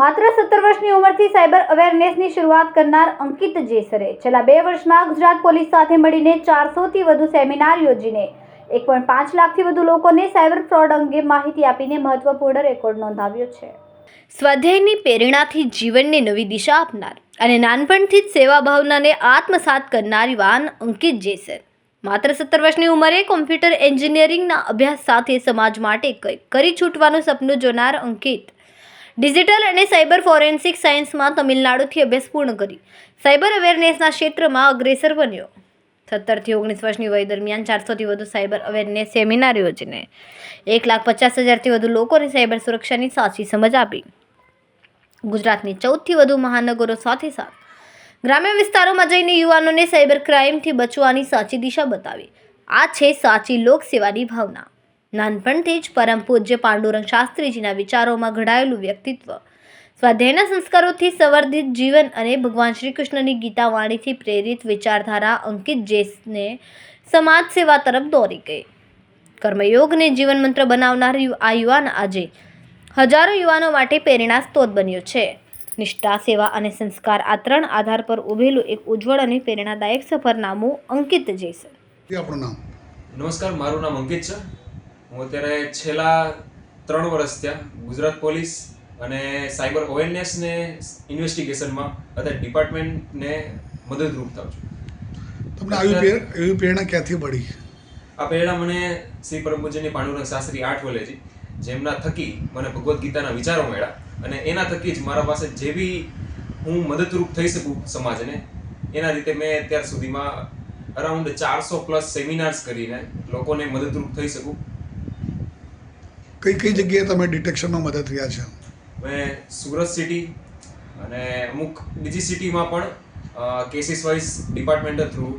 માત્ર 17 વર્ષની ઉંમરથી સાયબર અવેરનેસની શરૂઆત કરનાર અંકિત જેસરે છેલ્લા 2 વર્ષમાં ગુજરાત પોલીસ સાથે મળીને 400થી વધુ સેમિનાર યોજીને 1.5 લાખથી વધુ લોકોને સાયબર ફ્રોડ અંગે માહિતી આપીને મહત્વપૂર્ણ રેકોર્ડ નોંધાવ્યો છે. સ્વાધ્યાયની પ્રેરણાથી જીવનને નવી દિશા આપનાર અને નાનપણથી જ સેવા ભાવનાને આત્મસાત કરનાર યુવાન અંકિત જેસર માત્ર 17 વર્ષની ઉંમરે કોમ્પ્યુટર એન્જિનિયરિંગના અભ્યાસ સાથે સમાજ માટે કંઈક કરી છૂટવાનું સપનું જોનાર અંકિત ડિજિટલ અને સાયબર ફોરેન્સિક સાયન્સમાં તમિલનાડુથી અભ્યાસ પૂર્ણ કરી સાયબર અવેરનેસના ક્ષેત્રમાં અગ્રેસર બન્યો. 17 થી 19 વર્ષની વય દરમિયાન 400થી વધુ સાયબર અવેરનેસ સેમિનાર યોજીને 1,50,000થી વધુ લોકોને સાયબર સુરક્ષાની સાચી સમજ આપી. ગુજરાતની 14થી વધુ મહાનગરો સાથે ગ્રામ્ય વિસ્તારોમાં જઈને યુવાનોને સાયબર ક્રાઇમથી બચવાની સાચી દિશા બતાવી. આ છે સાચી લોકસેવાની ભાવના. નાનપણથી જ પરમ પૂજ્ય પાંડુરંગ શાસ્ત્રીજીના વિચારોમાં ઘડાયેલું વ્યક્તિત્વ, સ્વાધ્યાયના સંસ્કારોથી સંવર્ધિત જીવન અને ભગવાન શ્રી કૃષ્ણની ગીતા વાણીથી પ્રેરિત વિચારધારા અંકિત જેસને સમાજ સેવા તરફ દોરી ગઈ. કર્મયોગને જીવન મંત્ર બનાવનાર આ યુવાન આજે હજારો યુવાનો માટે પ્રેરણા સ્ત્રોત બન્યો છે. નિષ્ઠા, સેવા અને સંસ્કાર આ 3 આધાર પર ઉભેલું એક ઉજ્જવળ અને પ્રેરણાદાયક સફરનામું અંકિત જેસર. આપણું નામ? નમસ્કાર, મારું નામ અંકિત છે. હું અત્યારે છેલ્લા 3 વર્ષ ત્યાં ગુજરાત પોલીસ અને સાયબર અવેરનેસને ઇન્વેસ્ટિગેશનમાં અત્યારે ડિપાર્ટમેન્ટને મદદરૂપ થાઉં છું. તમને આવી પ્રેરણા ક્યાંથી મળી? આ પ્રેરણા મને શ્રી પરમ પૂજ્યની પાંડુરંગ શાસ્ત્રી આઠવલેજી, જેમના થકી મને ભગવદ્ ગીતાના વિચારો મળ્યા અને એના થકી જ મારા પાસે જે બી હું મદદરૂપ થઈ શકું સમાજને, એના રીતે મેં અત્યાર સુધીમાં અરાઉન્ડ 400+ સેમિનાર્સ કરીને લોકોને મદદરૂપ થઈ શકું. કઈ જગ્યાએ તમે ડિટેક્શનમાં મદદ રહ્યા છે? મેં સુરત સિટી અને અમુક બીજી સિટીમાં પણ કેસીસ વાઇઝ ડિપાર્ટમેન્ટ થ્રુ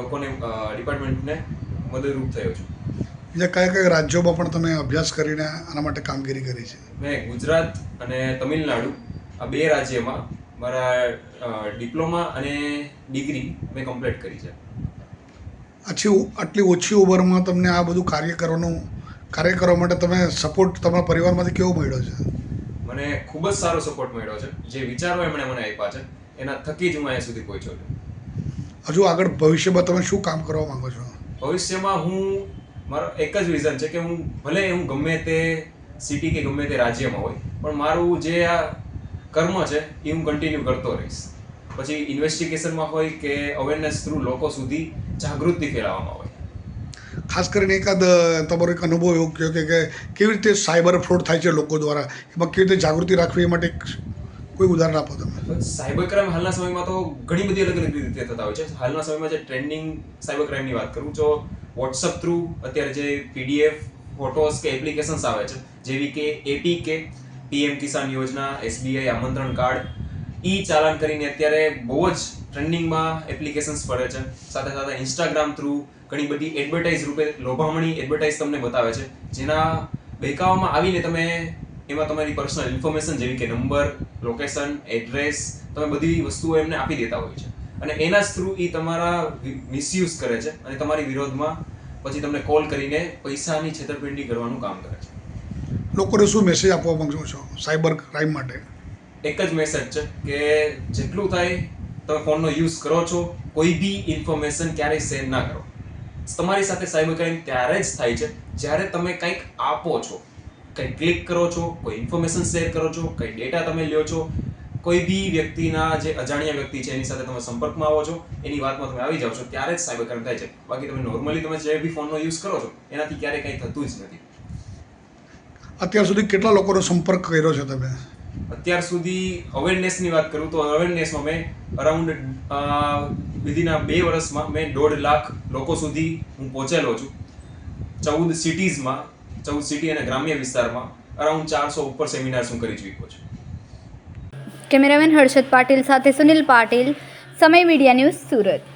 લોકોને ડિપાર્ટમેન્ટને મદદરૂપ થયો છું. બીજા કયા રાજ્યોમાં પણ તમે અભ્યાસ કરીને આના માટે કામગીરી કરી છે? મેં ગુજરાત અને તમિલનાડુ આ 2 રાજ્યમાં મારા ડિપ્લોમા અને ડિગ્રી મેં કમ્પ્લીટ કરી છે. આટલી ઓછી ઉંમરમાં તમને આ બધું કાર્ય કરવા માટે તમે સપોર્ટ તમારા પરિવારમાંથી કેવો મળ્યો છે? મને ખૂબ જ સારો સપોર્ટ મળ્યો છે. જે વિચારો એમણે મને આપ્યા છે એના થકી જ હું અહીંયા સુધી પહોંચ્યો છું. હજુ આગળ ભવિષ્યમાં તમે શું કામ કરવા માંગો છો? ભવિષ્યમાં મારો એક જ વિઝન છે કે ભલે હું ગમે તે સિટી કે ગમે તે રાજ્યમાં હોય, પણ મારું જે આ કર્મ છે એ હું કન્ટિન્યુ કરતો રહીશ. પછી ઇન્વેસ્ટિગેશનમાં હોય કે અવેરનેસ થ્રુ લોકો સુધી જાગૃતિ ફેલાવવામાં હોય. ખાસ કરીને એકાદ તમારો એક અનુભવ એવો કહ્યો કે કેવી રીતે સાયબર ફ્રોડ થાય છે લોકો દ્વારા, એમાં કેવી રીતે જાગૃતિ રાખવી, એ માટે કોઈ ઉદાહરણ આપો તમે. સાયબર ક્રાઇમ હાલના સમયમાં તો ઘણી બધી અલગ અલગ રીતે થતા હોય છે. હાલના સમયમાં જે ટ્રેન્ડિંગ સાયબર ક્રાઇમની વાત કરું તો વોટ્સઅપ થ્રુ અત્યારે જે PDF, ફોટોસ કે એપ્લિકેશન્સ આવે છે, જેવી કે APK, PM કિસાન યોજના, SBI આમંત્રણ કાર્ડ, ચાલાન કરીને અત્યારે બહુ જ ટ્રેન્ડિંગમાં એપ્લિકેશન્સ ફરે છે. સાથે સાથે ઇન્સ્ટાગ્રામ થ્રુ ઘણી બધી એડવર્ટાઇઝ રૂપે લોભામણી એડવર્ટાઇઝ તમને બતાવે છે, જેના બહેકાવામાં આવીને તમે એમાં તમારી પર્સનલ ઇન્ફોર્મેશન જેવી કે નંબર, લોકેશન, એડ્રેસ, તમે બધી વસ્તુઓ એમને આપી દેતા હોય છે અને એના જ થ્રુ એ તમારા મિસયુઝ કરે છે અને તમારી વિરોધમાં પછી તમને કોલ કરીને પૈસાની છેતરપિંડી કરવાનું કામ કરે છે. લોકોને શું મેસેજ આપવા માંગો છો સાયબર ક્રાઇમ માટે? એક જ મેસેજ છે કે જેટલું થાય તમે ફોનનો યુઝ કરો છો, કોઈ બી ઇન્ફોર્મેશન ક્યારેય શેર ના કરો. તમારી સાથે સાયબર ક્રાઇમ ત્યારે જ થાય છે જ્યારે તમે કંઈક આપો છો, કંઈક ક્લિક કરો છો, કોઈ ઇન્ફોર્મેશન શેર કરો છો, કંઈ ડેટા તમે લ્યો છો, કોઈ બી વ્યક્તિના જે અજાણ્યા વ્યક્તિ છે એની સાથે તમે સંપર્કમાં આવો છો, એની વાતમાં તમે આવી જાઓ છો, ત્યારે જ સાયબર ક્રાઇમ થાય છે. બાકી તમે નોર્મલી તમે જે બી ફોનનો યુઝ કરો છો એનાથી ક્યારેય કંઈ થતું જ નથી. અત્યાર સુધી કેટલા લોકોનો સંપર્ક કર્યો છે તમે? અત્યાર સુધી અવેરનેસની વાત કરું તો અવેરનેસમાં મેં અરાઉન્ડ વિધિન 2 વર્ષમાં મેં 1.5 લાખ લોકો સુધી હું પહોંચેલો છું. 14 સિટીઝમાં, 14 સિટી અને ગ્રામ્ય વિસ્તારમાં અરાઉન્ડ 400 ઉપર સેમિનાર્સ હું કરી ચૂક્યો છું. કેમેરામેન હર્ષદ પાટીલ સાથે સુનિલ પાટીલ, સમય મીડિયા ન્યૂઝ, સુરત.